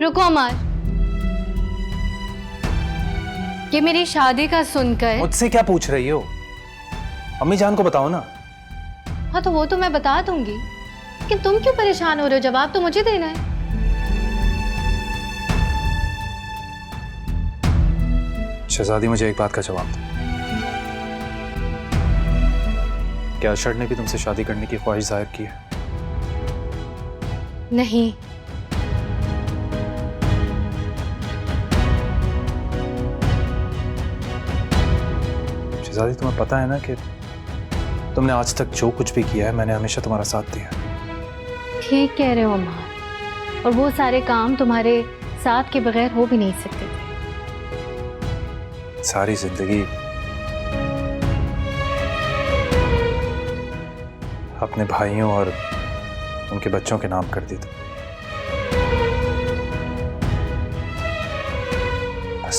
रुको अमार, ये मेरी शादी का सुनकर। मुझसे क्या पूछ रही हो? अम्मी जान को बताओ ना। हाँ तो वो तो मैं बता दूंगी, लेकिन तुम क्यों परेशान हो रहे हो? जवाब तो मुझे देना है। शहजादी, मुझे एक बात का जवाब दो। क्या अशर ने भी तुमसे शादी करने की ख्वाहिश जाहिर की है? नहीं। शहजादी, तुम्हें पता है ना कि तुमने आज तक जो कुछ भी किया है, मैंने हमेशा तुम्हारा साथ दिया। ठीक कह रहे हो अमार, और वो सारे काम तुम्हारे साथ के बगैर हो भी नहीं सकते थे। सारी जिंदगी अपने भाइयों और उनके बच्चों के नाम कर दी तुम। बस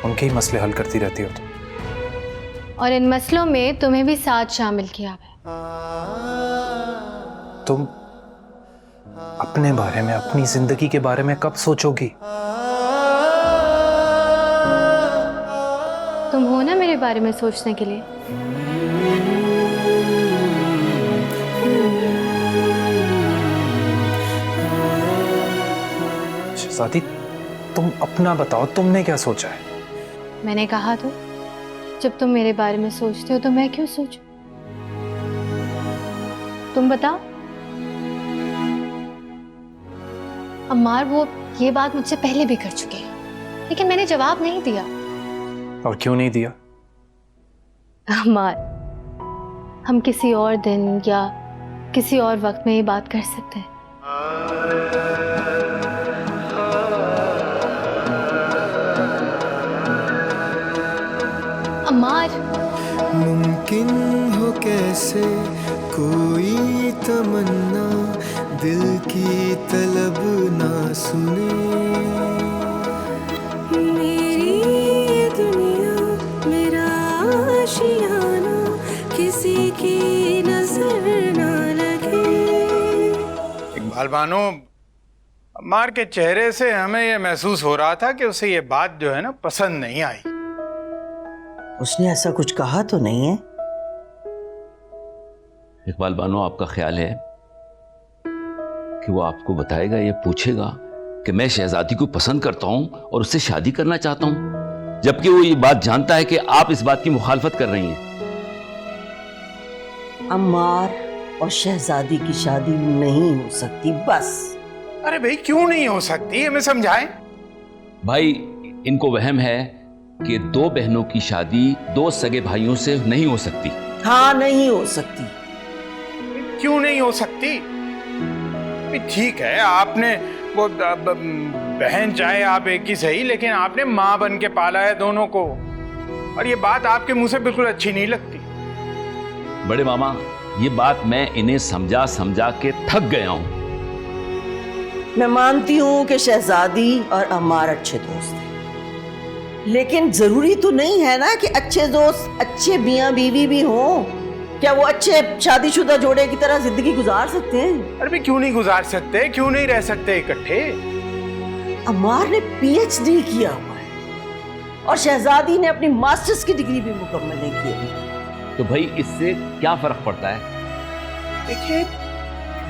उनके ही मसले हल करती रहती हो तुम। और इन मसलों में तुम्हें भी साथ शामिल किया है। तुम अपने बारे में, अपनी जिंदगी के बारे में कब सोचोगी? तुम हो ना मेरे बारे में सोचने के लिए। शहजादी, तुम अपना बताओ, तुमने क्या सोचा है? मैंने कहा तो, जब तुम मेरे बारे में सोचते हो तो मैं क्यों सोचूं? तुम बताओ। अम्मार, वो ये बात मुझसे पहले भी कर चुके हैं, लेकिन मैंने जवाब नहीं दिया। और क्यों नहीं दिया? अम्मार, हम किसी और दिन या किसी और वक्त में ये बात कर सकते हैं। अम्मार, मुमकिन हो कैसे कोई तमन्ना दिल की तलब ना सुने, मेरी ये दुनिया मेरा आशियाना किसी की नजर ना लगे। इकबाल बानो, अम्मार के चेहरे से हमें यह महसूस हो रहा था कि उसे ये बात जो है ना पसंद नहीं आई। उसने ऐसा कुछ कहा तो नहीं है? इकबाल बानो, आपका ख्याल है कि वो आपको बताएगा, ये पूछेगा कि मैं शहजादी को पसंद करता हूं और उससे शादी करना चाहता हूं, जबकि वो ये बात जानता है कि आप इस बात की मुखालफत कर रही हैं? अम्मार और शहजादी की शादी नहीं हो सकती, बस। अरे भाई, क्यों नहीं हो सकती? हमें समझाएं। भाई, इनको वहम है कि दो बहनों की शादी दो सगे भाइयों से नहीं हो सकती। हाँ, नहीं हो सकती। क्यों नहीं हो सकती? ठीक है, आपने वो बहन चाहे आप एक ही सही, लेकिन आपने माँ बन के पाला है दोनों को, और ये बात आपके मुंह से बिल्कुल अच्छी नहीं लगती। बड़े मामा, ये बात मैं इन्हें समझा समझा के थक गया हूं। मैं मानती हूं कि शहजादी और अम्मार अच्छे दोस्त हैं, लेकिन जरूरी तो नहीं है ना कि अच्छे दोस्त अच्छे मियां बीवी भी हों। क्या वो अच्छे शादीशुदा जोड़े की तरह जिंदगी गुजार सकते हैं? अरे भाई, क्यों नहीं गुजार सकते? क्यों नहीं रह सकते इकट्ठे? अम्मार ने पीएचडी किया हुआ है और शहजादी ने अपनी मास्टर्स की डिग्री भी मुकम्मल नहीं की है। तो भाई, इससे क्या फर्क पड़ता है? देखिए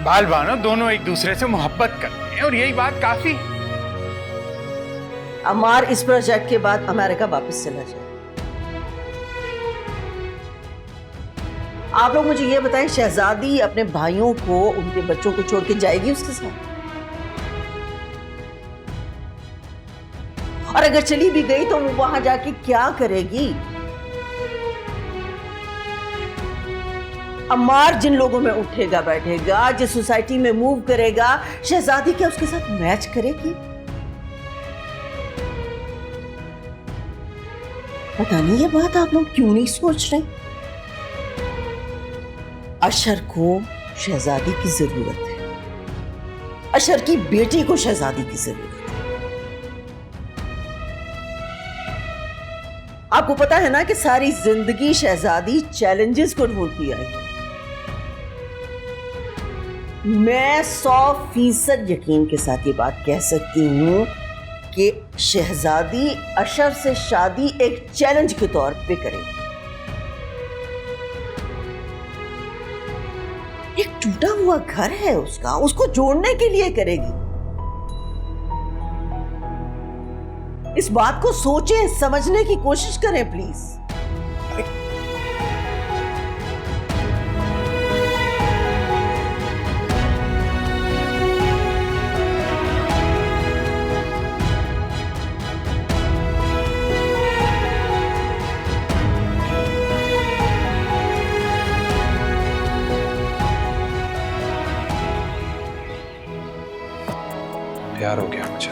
बाल बानो, दोनों एक दूसरे से मोहब्बत करते हैं और यही बात काफी। अम्मार इस प्रोजेक्ट के बाद अमेरिका वापस चला जाए। आप लोग मुझे ये बताएं, शहजादी अपने भाइयों को, उनके बच्चों को छोड़ के जाएगी उसके साथ? और अगर चली भी गई तो वो वहां जाके क्या करेगी? अम्मार जिन लोगों में उठेगा बैठेगा, जिस सोसाइटी में मूव करेगा, शहजादी क्या उसके साथ मैच करेगी? पता नहीं ये बात आप लोग क्यों नहीं सोच रहे। अशर को शहजादी की जरूरत है, अशर की बेटी को शहजादी की जरूरत है। आपको पता है ना कि सारी जिंदगी शहजादी चैलेंजेस को ढूंढती आई है, मैं 100% यकीन के साथ ये बात कह सकती हूँ कि शहजादी अशर से शादी एक चैलेंज के तौर पे करेगी। एक टूटा हुआ घर है उसका, उसको जोड़ने के लिए करेगी। इस बात को सोचें, समझने की कोशिश करें प्लीज। प्यार हो गया मुझे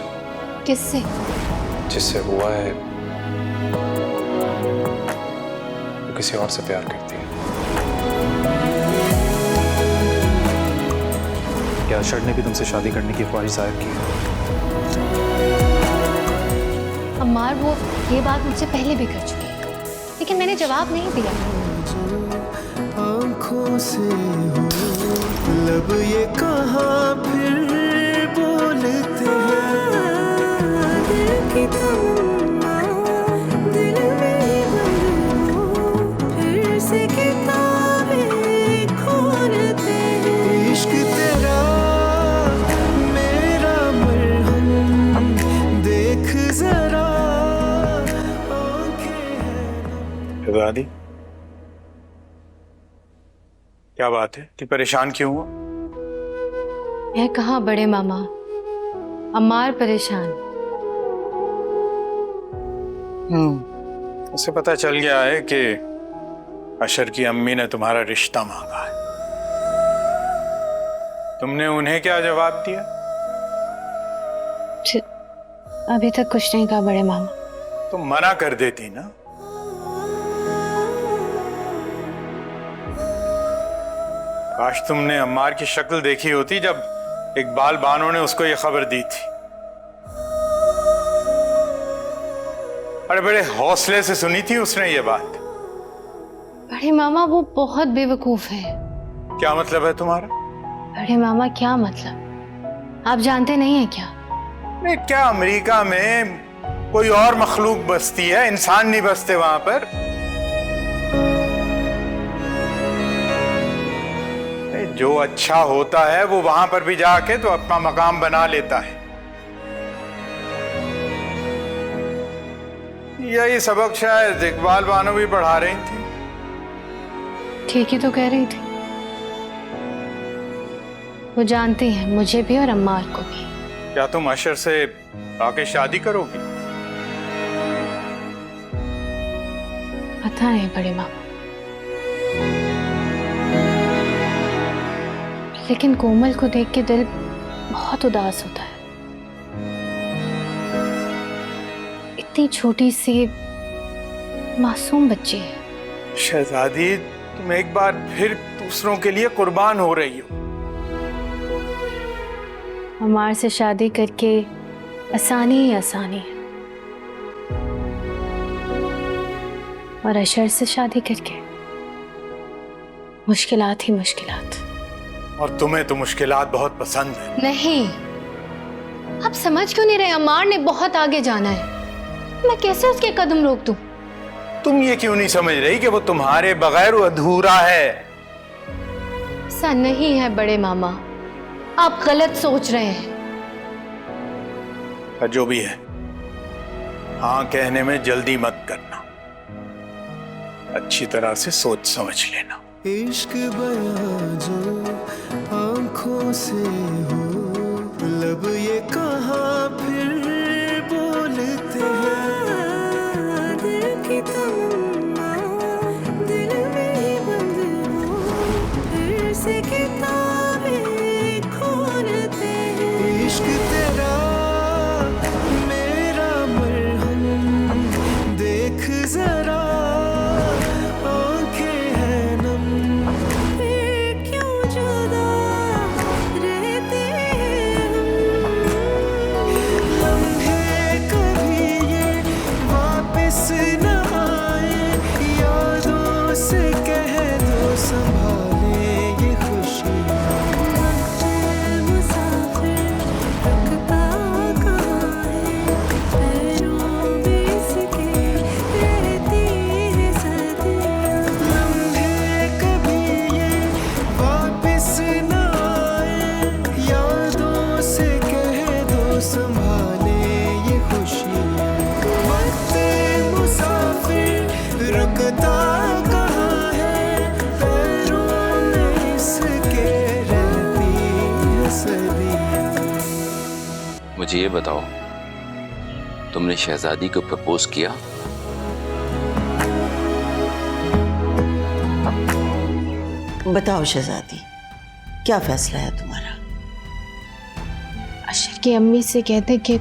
किससे? जिससे हुआ है वो किसी और से प्यार करती है। क्या अशर ने भी तुमसे शादी करने की ख्वाहिश जाहिर की है? अम्मार वो ये बात मुझसे पहले भी कर चुकी है, लेकिन मैंने जवाब नहीं दिया। आंखों से हो लब ये कहाँ फिर बोलते हैं, दिल की तमन्ना दिल में बंद हो, फिर से किताबें खोलते हैं। इश्क तेरा मेरा मरहम देख जरा आंखें हैं। दादी क्या बात है कि परेशान क्यों हो? मैं कहाँ बड़े मामा, अम्मार परेशान। उसे पता चल गया है कि अशर की अम्मी ने तुम्हारा रिश्ता मांगा है। तुमने उन्हें क्या जवाब दिया? अभी तक कुछ नहीं कहा बड़े मामा। तुम मना कर देती ना। काश तुमने अम्मार की शक्ल देखी होती जब इकबाल बानो ने उसको ये खबर दी थी। अरे बड़े हौसले से सुनी थी उसने ये बात। बड़े मामा वो बहुत बेवकूफ है। क्या मतलब है तुम्हारा? बड़े मामा क्या मतलब, आप जानते नहीं है क्या? नहीं, क्या अमेरिका में कोई और मखलूक बसती है, इंसान नहीं बसते वहां पर? जो अच्छा होता है वो वहां पर भी जाके तो अपना मकाम बना लेता है। यही सबक शायद इकबाल बानो भी पढ़ा रही थी। ठीक ही तो कह रही थी। वो जानती है मुझे भी और अम्मार को भी। क्या तुम अशर से आके शादी करोगी? पता नहीं बड़े मामा, लेकिन कोमल को देख के दिल बहुत उदास होता है। इतनी छोटी सी मासूम बच्ची है। शहजादी तुम एक बार फिर दूसरों के लिए कुर्बान हो रही हो। अम्मार से शादी करके आसानी ही आसानी है, और अशर से शादी करके मुश्किलात ही मुश्किलात। और तुम्हें तो मुश्किलात बहुत पसंद है। नहीं, आप समझ क्यों नहीं रहे? अम्मार ने बहुत आगे जाना है, मैं कैसे उसके कदम रोक दूं? तुम ये क्यों नहीं समझ रही कि वो तुम्हारे बगैर अधूरा है? ऐसा नहीं है बड़े मामा, आप गलत सोच रहे हैं। पर जो भी है, हाँ कहने में जल्दी मत करना, अच्छी तरह से सोच समझ लेना। इश्क बयां जो आंखों से हो, लब ये कहाँ फिर बोलते हैं, दिल की तमन्ना दिल में बंद हो, फिर से किताबें खोलते हैं। इश्क तेरा मेरा मरहम देख जरा आंखें हैं नम, फिर क्यों जुदा रहते संभाले ये खुशियाँ। वक्त मुसाफिर रुकता कहाँ है, पैरों में इसके रहती है सदियाँ। मुझे ये बताओ, तुमने शहजादी को प्रपोज किया? बताओ शहजादी, क्या फैसला है तुम्हारा? अशर की अम्मी से कहते कि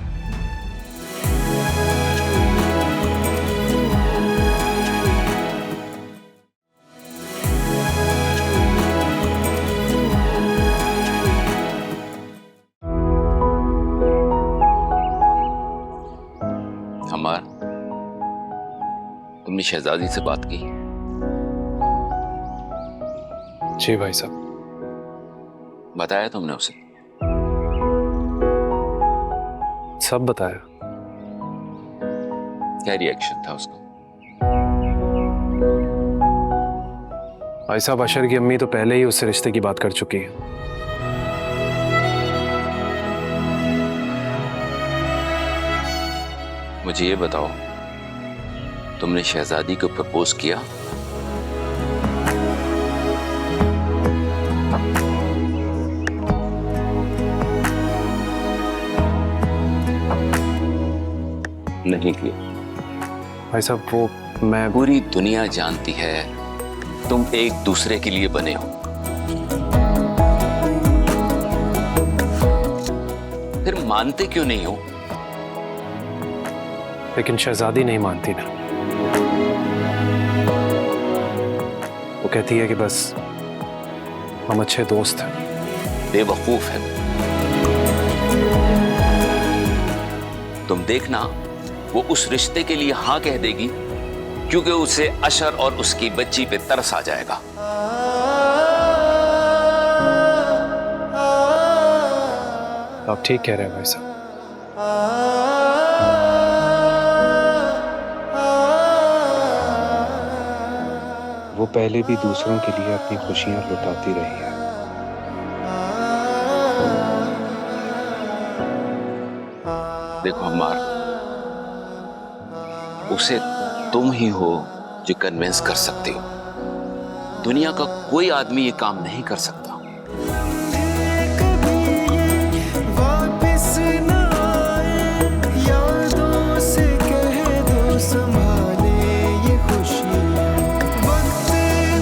अम्मार, तुमने शहजादी से बात की? जी भाई साहब। बताया तुमने उसे? सब बताया। क्या रिएक्शन था उसका? भाई साहब, अशर की अम्मी तो पहले ही उससे रिश्ते की बात कर चुकी है। मुझे ये बताओ, तुमने शहजादी को प्रपोज किया? नहीं किया। भाई साहब, वो मैं पूरी दुनिया जानती है तुम एक दूसरे के लिए बने हो, फिर मानते क्यों नहीं हो? लेकिन शहजादी नहीं मानती ना। वो कहती है कि बस हम अच्छे दोस्त हैं। बेवकूफ है। तुम देखना, वो उस रिश्ते के लिए हाँ कह देगी क्योंकि उसे अशर और उसकी बच्ची पे तरस आ जाएगा। आप ठीक कह रहे हैं भाई साहब। वो पहले भी दूसरों के लिए अपनी खुशियां लुटाती रही है। देखो अम्मार, उसे तुम ही हो जो कन्विंस कर सकते हो। दुनिया का कोई आदमी ये काम नहीं कर सकता। वापस न आए, यादों से कह दो संभाले ये खुशियाँ। वक्त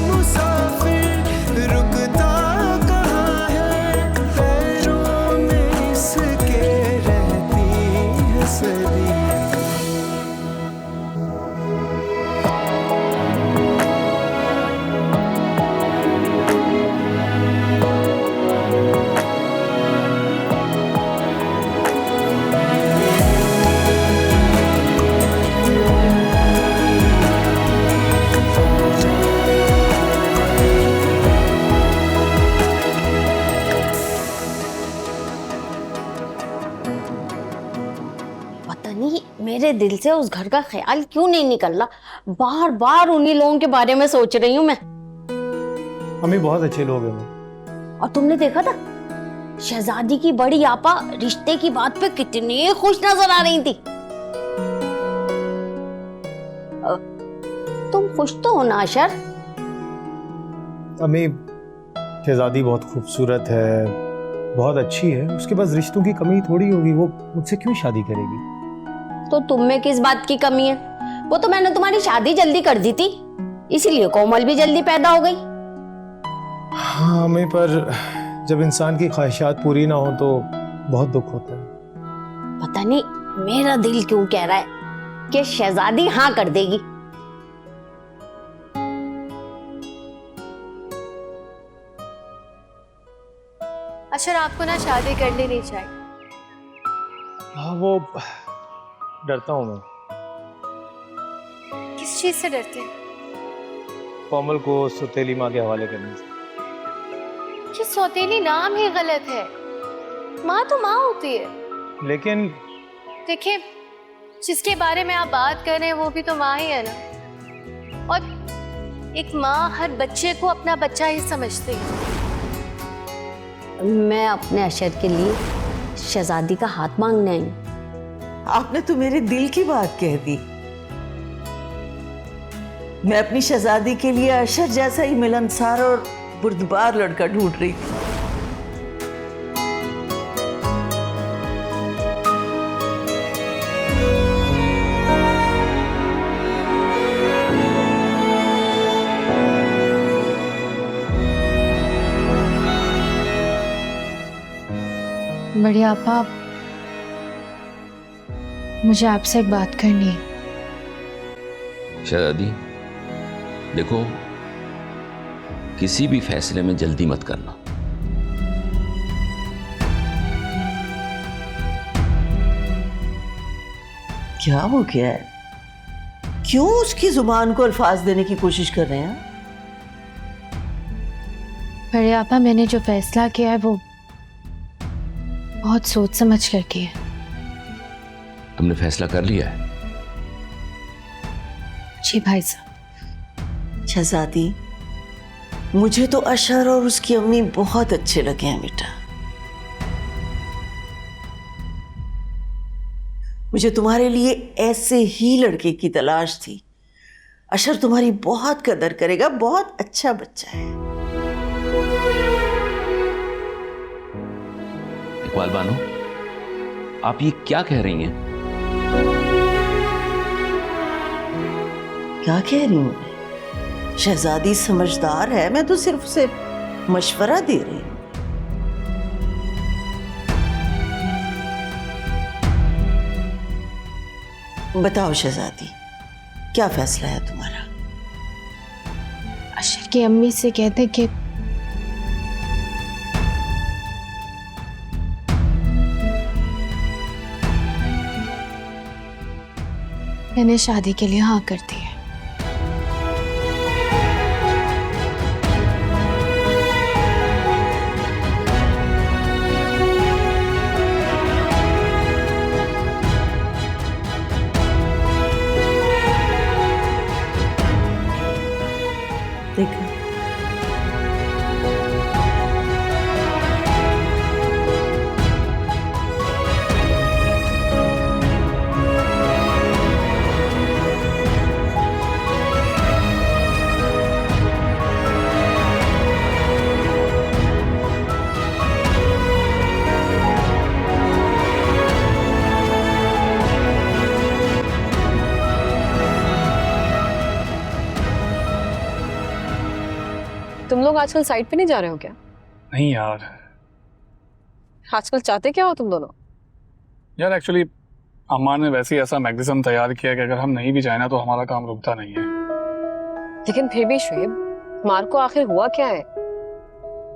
मुसाफिर रुकता कहाँ है, पैरों में इसके रहती है सदियाँ। पता नहीं मेरे दिल से उस घर का ख्याल क्यों नहीं निकल रहा। बार बार उन्हीं लोगों के बारे में सोच रही हूँ मैं। मम्मी बहुत अच्छे लोग हैं वो। और तुमने देखा था शहजादी की बड़ी आपा रिश्ते की बात पे कितनी खुश नजर आ रही थी। तुम खुश तो हो ना अशर? अम्मी, शहजादी बहुत खूबसूरत है, बहुत अच्छी है, उसके पास रिश्तों की कमी थोड़ी होगी। वो मुझसे क्यों शादी करेगी? तो तुम में किस बात की कमी है? वो तो मैंने तुम्हारी शादी जल्दी कर दी थी, इसीलिए कोमल भी जल्दी पैदा हो गई। हाँ अम्मी, पर जब इंसान की ख्वाहिशात पूरी ना हो तो बहुत दुख होता है। पता नहीं मेरा दिल क्यों कह रहा है कि शहजादी हाँ कर देगी। अशर, आपको ना शादी कर लेनी चाहिए। हाँ, वो डरता हूँ मैं। किस चीज से डरते हैं? कोमल को सौतेली माँ के हवाले करने से। ये सौतेली नाम ही गलत है। माँ तो माँ होती है। लेकिन देखिए, जिसके बारे में आप बात कर रहे हैं वो भी तो माँ ही है ना। और एक माँ हर बच्चे को अपना बच्चा ही समझती है। मैं अपने अशर के लिए शहजादी का हाथ मांगने आई। आपने तो मेरे दिल की बात कह दी। मैं अपनी शहजादी के लिए अशर जैसा ही मिलनसार और बुर्दबार लड़का ढूंढ रही थी। बड़ी आपा, मुझे आपसे एक बात करनी है। शहजादी देखो, किसी भी फैसले में जल्दी मत करना। क्या हो गया है? क्यों उसकी जुबान को अल्फाज देने की कोशिश कर रहे हैं? बड़ी आपा, मैंने जो फैसला किया है वो बहुत सोच समझ कर किया है। तुमने फैसला कर लिया है? जी भाई साहब। शहजादी, मुझे तो अशर और उसकी अम्मी बहुत अच्छे लगे हैं बेटा। मुझे तुम्हारे लिए ऐसे ही लड़के की तलाश थी। अशर तुम्हारी बहुत कदर करेगा, बहुत अच्छा बच्चा है। इकबाल बानो, आप ये क्या कह रही हैं? क्या कह रही हूं मैं? शहजादी समझदार है, मैं तो सिर्फ उसे मशवरा दे रही हूं। बताओ शहजादी, क्या फैसला है तुम्हारा? अशर की अम्मी से कहते कि मैंने शादी के लिए हाँ कर दी है। देखो, तुम लोग आजकल साइट पे नहीं जा रहे हो क्या? नहीं यार। आजकल चाहते क्या हो तुम दोनों? यार एक्चुअली अम्मा ने वैसे ही ऐसा मैगजीन तैयार किया कि अगर हम नहीं भी जाए ना तो हमारा काम रुकता नहीं है। लेकिन फिर भी शुएब, मार को आखिर हुआ क्या है?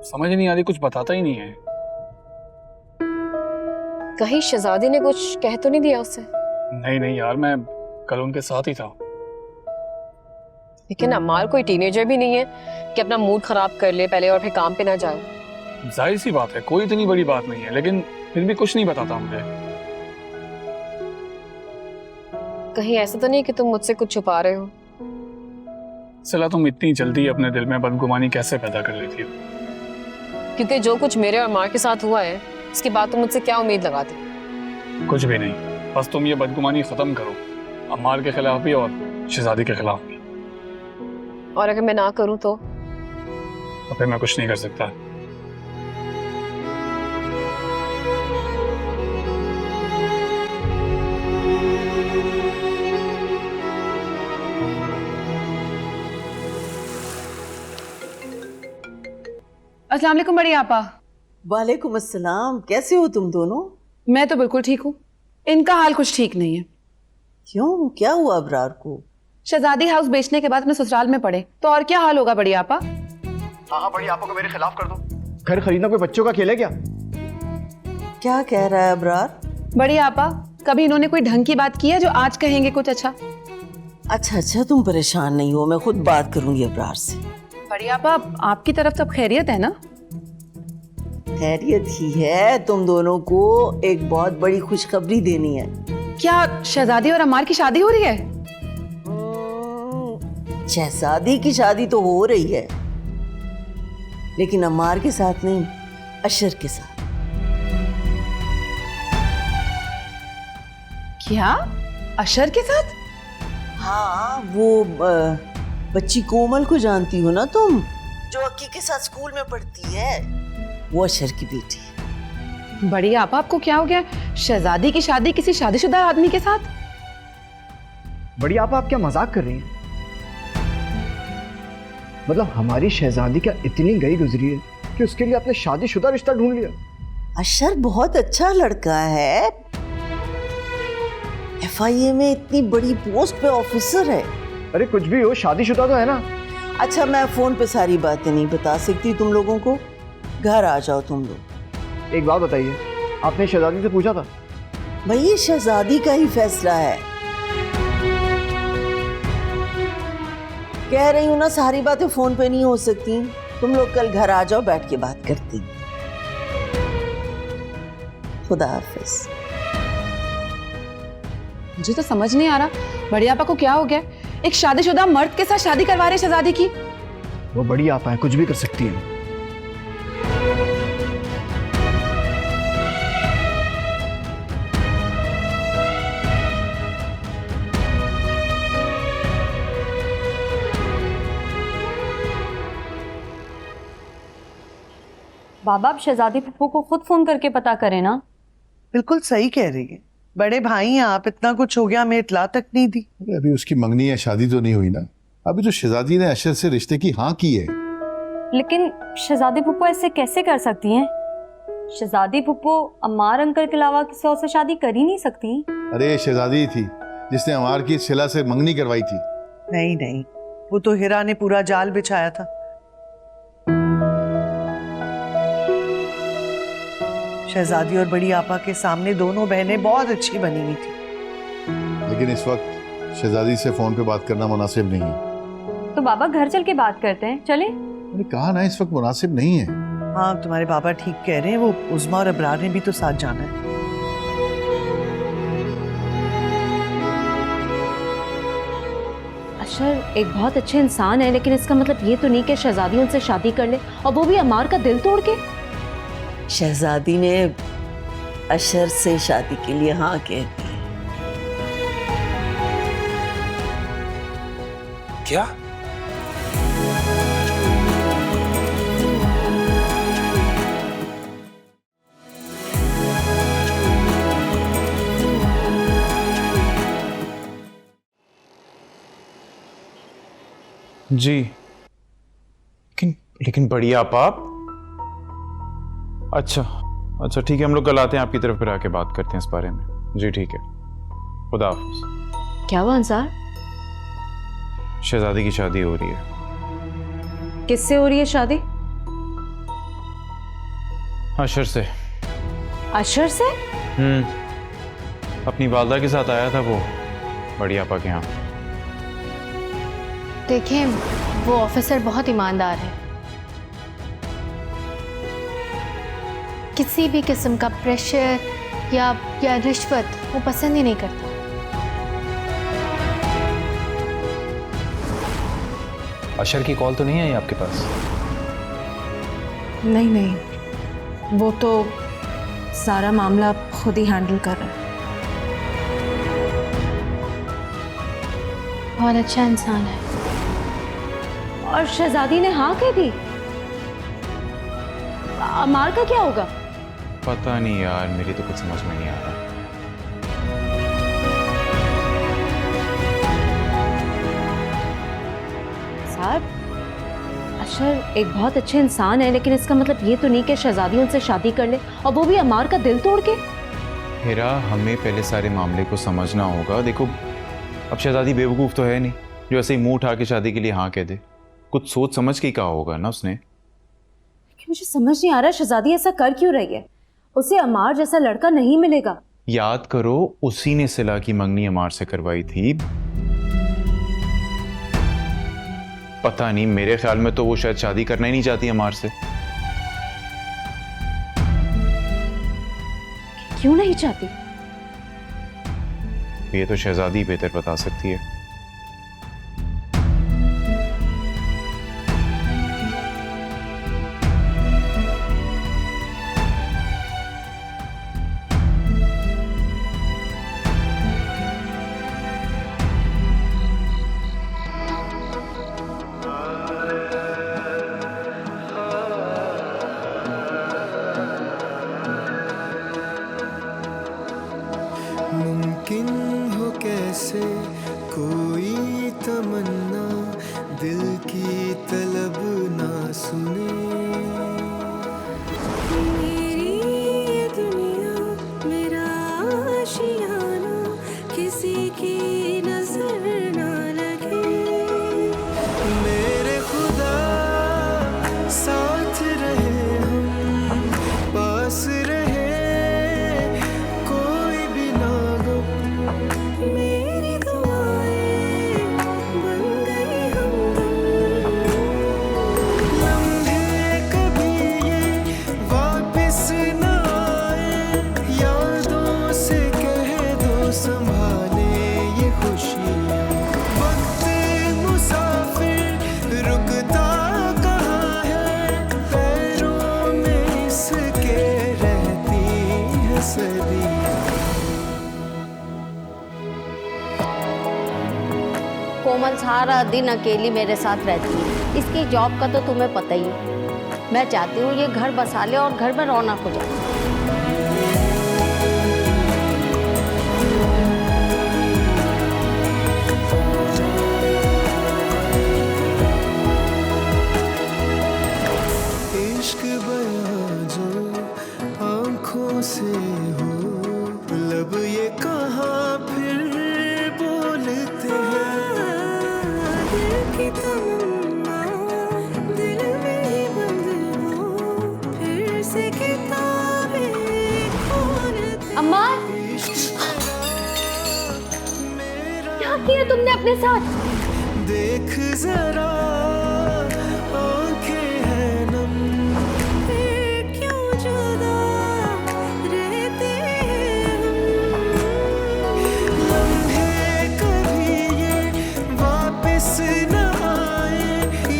समझ नहीं आ रही, कुछ बताता ही नहीं है। कहीं शहजादी ने कुछ कह तो नहीं दिया उससे? नहीं नहीं यार, मैं कल उनके साथ ही था। लेकिन अम्मार कोई टीनेजर भी नहीं है कि अपना मूड खराब कर ले पहले और फिर काम पे ना जाए। जाहिर सी बात है, कोई इतनी बड़ी बात नहीं है, लेकिन फिर भी कुछ नहीं बताता मुझे। कहीं ऐसा तो नहीं कि तुम मुझसे कुछ छुपा रहे हो? सिला, तुम इतनी जल्दी अपने दिल में बदगुमानी कैसे पैदा कर लेती हो? क्योंकि जो कुछ मेरे और मार के साथ हुआ है उसके बाद तुम मुझसे क्या उम्मीद लगाते? कुछ भी नहीं, बस तुम ये बदगुमानी खत्म करो, अम्मार के खिलाफ भी और शहजादी के खिलाफ भी। और अगर मैं ना करूं तो फिर मैं कुछ नहीं कर सकता। अस्सलाम वालेकुम बड़ी आपा। वालेकुम अस्सलाम। कैसे हो तुम दोनों? मैं तो बिल्कुल ठीक हूँ, इनका हाल कुछ ठीक नहीं है। क्यों, क्या हुआ अबरार को? शहजादी हाउस बेचने के बाद अपने ससुराल में पड़े तो और क्या हाल होगा बड़ी आपा? हाँ बड़ी आपा को मेरे खिलाफ कर दो। घर खरीदना कोई बच्चों का खेल है क्या? क्या कह रहा है अबरार? बड़ी आपा, कभी इन्होंने कोई ढंग की बात की है जो आज कहेंगे कुछ अच्छा? अच्छा, तुम परेशान नहीं हो, मैं खुद बात करूंगी अबरार से। बड़ी आपा, आपकी तरफ सब खैरियत है ना? खैरियत ही है। तुम दोनों को एक बहुत बड़ी खुशखबरी देनी है। क्या शहजादी और अम्मार की शादी हो रही है? शहजादी की शादी तो हो रही है, लेकिन अम्मार के साथ नहीं, अशर के साथ। क्या? अशर के साथ? हाँ, वो बच्ची कोमल को जानती हो ना तुम, जो अक्की के साथ स्कूल में पढ़ती है, वो अशर की बेटी है। बड़ी आपा, आपको क्या हो गया? शहजादी की शादी किसी शादीशुदा आदमी के साथ? बड़ी आपा, आप क्या मजाक कर रही हैं? मतलब हमारी शहजादी क्या इतनी गई गुजरी है कि उसके लिए आपने शादीशुदा रिश्ता ढूंढ लिया? अशर बहुत अच्छा लड़का है, FIA में इतनी बड़ी पोस्ट पे ऑफिसर है। अरे कुछ भी हो, शादीशुदा तो है ना। अच्छा, मैं फोन पे सारी बातें नहीं बता सकती तुम लोगों को, घर आ जाओ तुम लोग। एक बात बताइए, आपने शहजादी से पूछा था? भाई ये शहजादी का ही फैसला है। कह रही हूँ ना, सारी बातें फोन पे नहीं हो सकती। तुम लोग कल घर आ जाओ, बैठ के बात करती। खुदा हाफिज। मुझे तो समझ नहीं आ रहा बड़ी आपा को क्या हो गया? एक शादीशुदा मर्द के साथ शादी करवा रहे शहजादी की। वो बड़ी आपा है, कुछ भी कर सकती है। बाबा, आप शहजादी पप्पू को खुद फोन करके पता करें ना। बिल्कुल सही कह रही है, बड़े भाई हैं आप, इतना कुछ हो गया, हमें इतला तक नहीं दी। अभी उसकी मंगनी या शादी तो नहीं हुई ना, अभी तो शहजादी ने अशर से रिश्ते की हाँ की है। लेकिन शहजादी पप्पू ऐसे कैसे कर सकती हैं? शहजादी पप्पू अम्मार अंकल के अलावा किसी और से शादी कर ही नहीं सकती। अरे शहजादी थी जिसने अमार की सिला से मंगनी करवाई थी। नहीं नहीं, वो तो हिरा ने पूरा जाल बिछाया था। शहजादी और बड़ी आपा के सामने दोनों बहनें बहुत अच्छी बनी हुई थी। लेकिन इस वक्त शहजादी से फोन पे बात करना मुनासिब नहीं है। तो बाबा घर चल के बात करते हैं, चले? मैंने कहा ना, इस वक्त मुनासिब नहीं है। हाँ, तुम्हारे बाबा ठीक कह रहे हैं, वो उज़मा और अबरार ने भी तो साथ जाना है। अशर एक बहुत अच्छे इंसान है, लेकिन इसका मतलब ये तो नहीं कि शहजादी उनसे शादी कर ले, और वो भी अमार का दिल तोड़ के। शहजादी ने अशर से शादी के लिए हाँ कह दी। क्या? जी, लेकिन बढ़िया आप। अच्छा अच्छा ठीक है, हम लोग कल आते हैं आपकी तरफ, फिर आके बात करते हैं इस बारे में। जी ठीक है, खुदा हाफिज। क्या हुआ अंसार? शहजादी की शादी हो रही है। किससे हो रही है शादी? अशर से। अशर से? अपनी वालदा के साथ आया था वो बड़ी आपा के यहाँ। देखें, वो ऑफिसर बहुत ईमानदार है, किसी भी किस्म का प्रेशर या रिश्वत वो पसंद ही नहीं करता। अशर की कॉल तो नहीं आई आपके पास? नहीं नहीं, वो तो सारा मामला खुद ही हैंडल कर रहा है। बहुत अच्छा इंसान है। और शहजादी ने हाँ कह दी? अमार का क्या होगा? पता नहीं यार, मेरी तो कुछ समझ में नहीं आ रहा। साहब, अशर एक बहुत अच्छे इंसान है, लेकिन इसका मतलब ये तो नहीं कि शहजादी उनसे शादी कर ले, और वो भी अमार का दिल तोड़ के। हेरा, हमें पहले सारे मामले को समझना होगा। देखो, अब शहजादी बेवकूफ़ तो है नहीं जो ऐसे ही मुंह उठा के शादी के लिए हाँ कह दे। कुछ सोच समझ के कहा होगा ना उसने। मुझे समझ नहीं आ रहा शहजादी ऐसा कर क्यों रही है। उसे अमार जैसा लड़का नहीं मिलेगा। याद करो, उसी ने सिला की मंगनी अमार से करवाई थी। पता नहीं, मेरे ख्याल में तो वो शायद शादी करना ही नहीं चाहती अमार से। क्यों नहीं चाहती? ये तो शहजादी बेहतर बता सकती है। मुमकिन हो कैसे कोई तमन्ना दिल की तलब ना सुने। मेरी ये दुनिया मेरा आशियाना किसी की नजर ना लगे। मेरे खुदा साथ रहे हम पास रहे कोई भी ना गम। मेरी दुआएं बन गई हमदम। लम्हे कभी ये वापस न आए यादों से कह दो संभाले ये खुशियाँ। वक्त मुसाफिर रुकता कहाँ है पैरों में इसके रहती है सदियाँ। कोमल सारा दिन अकेली मेरे साथ रहती है। इसकी जॉब का तो तुम्हें पता ही है। मैं चाहती हूँ ये घर बसा ले और घर में रौनक हो जाए। इश्क बयां जो आंखों से हो लब ये कहाँ फिर बोलते हैं। दिल की तमन्ना दिल में ही बंद हो फिर से किताबें खोलते। अम्मा, क्या किया तुमने अपने साथ? देख जरा आंखें हैं नम फिर क्यों जुदा रहते हैं हम। लम्हे कभी ये वापस न आए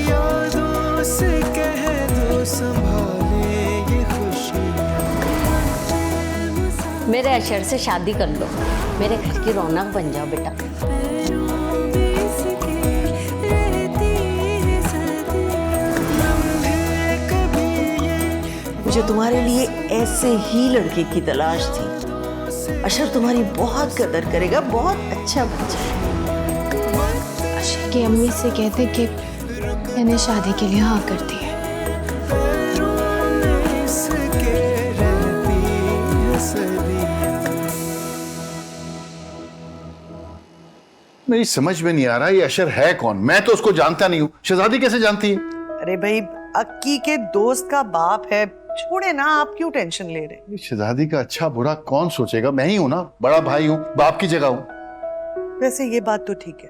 यादों से कह दो संभाले ये खुशियाँ। मेरे अशर से शादी कर लो, मेरे घर की रौनक बन जाओ बेटा। मुझे तुम्हारे लिए ऐसे ही लड़के की तलाश थी। अशर तुम्हारी बहुत कदर करेगा, बहुत अच्छा बच्चा है। अशर की अम्मी से कहते कि मैंने शादी के लिए हाँ कर दी है। नहीं समझ में नहीं आ रहा ये अशर है कौन। मैं तो उसको जानता नहीं हूँ, शहजादी कैसे जानती है? अरे भाई अक्की के दोस्त का बाप है, छोड़े ना, आप क्यों टेंशन ले रहे। शहजादी का अच्छा बुरा कौन सोचेगा? मैं ही हूं ना, बड़ा भाई हूं, बाप की जगह हूं। वैसे ये बात तो ठीक है,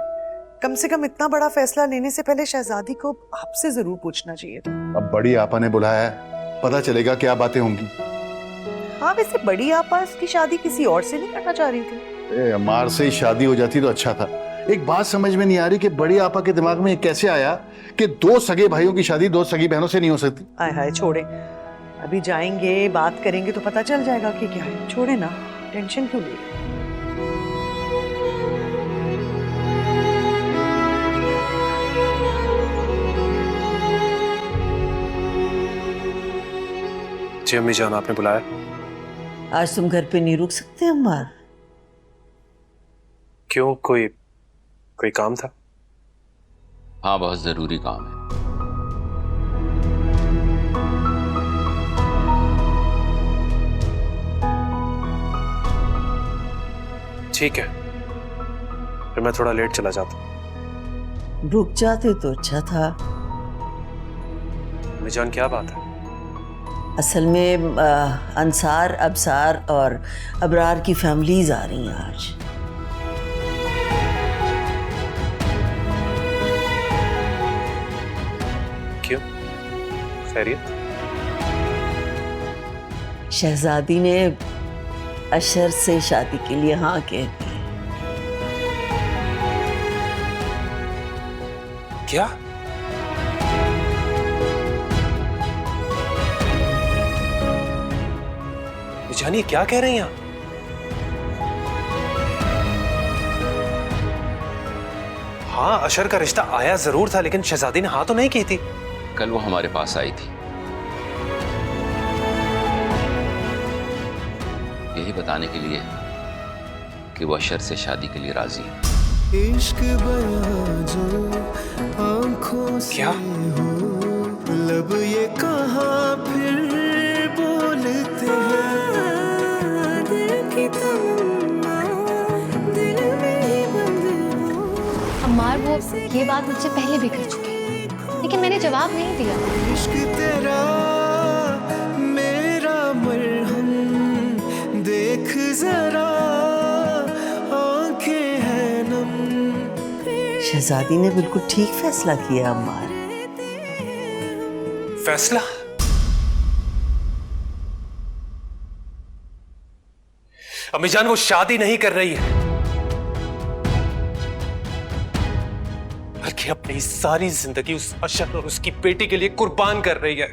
कम से कम इतना बड़ा फैसला लेने से पहले शहजादी को आपसे जरूर पूछना चाहिए था। अब बड़ी आपा ने बुलाया है, पता चलेगा क्या बातें होंगी। हाँ वैसे बड़ी आपा इसकी शादी किसी और से नहीं करना चाह रही थी। अमार से ही शादी हो जाती तो अच्छा था। एक बात समझ में नहीं आ रही कि बड़ी आपा के दिमाग में कैसे आया कि दो सगे भाइयों की शादी दो सगी बहनों से नहीं हो सकती। आय हाय छोड़े, अभी जाएंगे बात करेंगे तो पता चल जाएगा कि क्या है। छोड़े ना, टेंशन क्यों ले रहे। जी अम्मी जान आपने बुलाया? आज तुम घर पे नहीं रुक सकते अम्मार? क्यों, कोई काम था? हाँ बहुत जरूरी काम है। ठीक है, फिर मैं थोड़ा लेट चला जाता। रुक जाते तो अच्छा था। अम्मी जान क्या बात है? असल में अंसार, अबसार और अबरार की फैमिलीज आ रही हैं आज। क्यों, खैरियत? शहजादी ने अशर से शादी के लिए हाँ कह दी। क्या? जानिए क्या कह रही हैं आप? हाँ अशर का रिश्ता आया जरूर था, लेकिन शहजादी ने हाँ तो नहीं की थी। कल वो हमारे पास आई थी, यही बताने के लिए कि वो अशर से शादी के लिए राजी है। इश्क बयां जो आंखों से क्या? हो, लब ये कहाँ फिर बोलते हैं, दिल की तमन्ना दिल में ही बंद हो। अम्मार वो ये बात मुझसे पहले भी कर चुके हैं, लेकिन मैंने जवाब नहीं दिया। इश्क तेरा मेरा मरहम, देख जरा आंखें हैं नम। शहजादी ने बिल्कुल ठीक फैसला किया अम्मार। फैसला? अम्मी जान वो शादी नहीं कर रही है, बल्कि अपनी सारी जिंदगी उस अशर और उसकी बेटी के लिए कुर्बान कर रही है।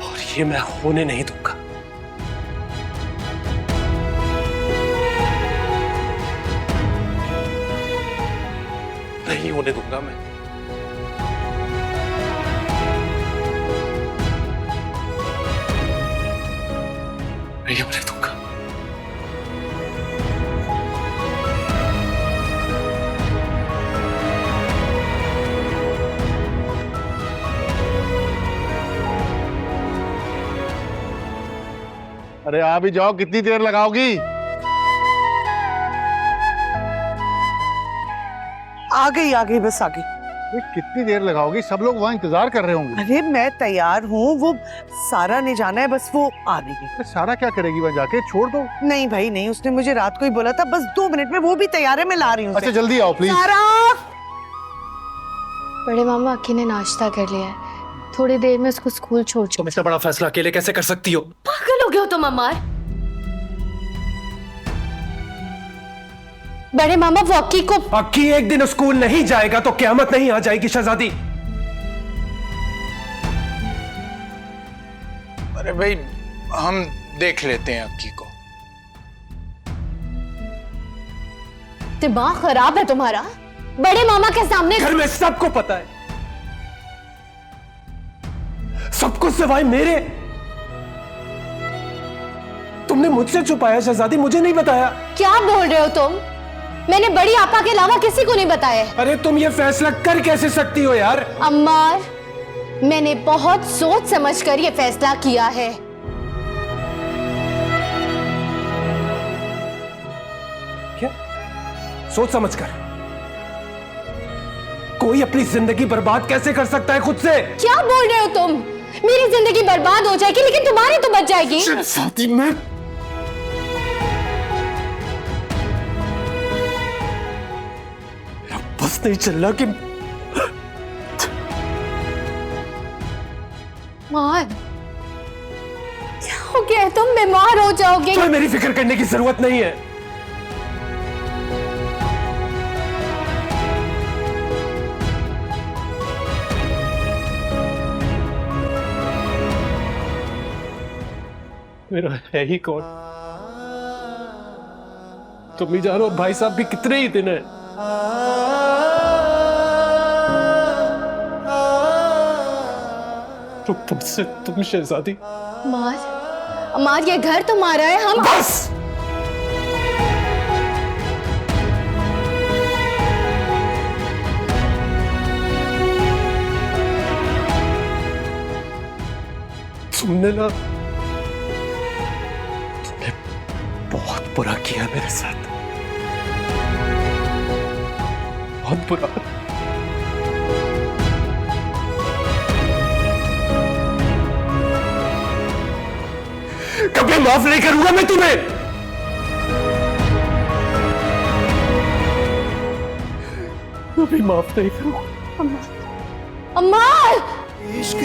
और ये मैं होने नहीं दूंगा। नहीं होने दूंगा मैं। नहीं होने दूंगा। अरे आ भी जाओ, कितनी देर लगाओगी? आ गई बस आ गई। कितनी देर लगाओगी? सब लोग वहाँ इंतजार कर रहे होंगे। अरे मैं तैयार हूँ, वो सारा ने जाना है, बस वो आ गई है। सारा क्या करेगी वहाँ जाके? छोड़ दो। नहीं भाई नहीं, उसने मुझे रात को ही बोला था, बस 2 मिनट में वो भी तैयार है, मैं ला रही हूँ। अच्छा जल्दी आओ प्लीज। सारा! बड़े मामा अक्की ने नाश्ता कर लिया है, थोड़ी देर में उसको स्कूल छोड़। तुम इतना बड़ा फैसला अकेले कैसे कर सकती हो? पागल हो गए हो तुम अम्मार। बड़े मामा वो अक्की को, अक्की एक दिन स्कूल नहीं जाएगा तो क़यामत नहीं आ जाएगी शहजादी। अरे भाई हम देख लेते हैं अक्की को। दिमाग खराब है तुम्हारा। बड़े मामा के सामने घर में सबको पता है, सबको सिवाय मेरे। तुमने मुझसे छुपाया शहजादी, मुझे नहीं बताया। क्या बोल रहे हो तुम? मैंने बड़ी आपा के अलावा किसी को नहीं बताया। अरे तुम ये फैसला कर कैसे सकती हो यार? अम्मार, मैंने बहुत सोच समझ कर ये फैसला किया है। क्या सोच समझ कर? कोई अपनी जिंदगी बर्बाद कैसे कर सकता है खुद से? क्या बोल रहे हो तुम? मेरी जिंदगी बर्बाद हो जाएगी लेकिन तुम्हारी तो बच जाएगी। शहजादी मैं बस नहीं चल रहा कि मार, क्या हो गया है? तुम बीमार हो जाओगे। तुम्हें मेरी फिक्र करने की जरूरत नहीं है। मेरा है ही कौन? तुम ही जानो भाई साहब भी कितने ही दिन है। मुझसे तुम शहजादी। अमार ये घर तुम्हारा है। हम बस तुमने बहुत बुरा किया मेरे साथ, बहुत बुरा। कभी माफ नहीं करूंगा मैं तुम्हें। कभी माफ नहीं करूंगा। अम्मार! इश्क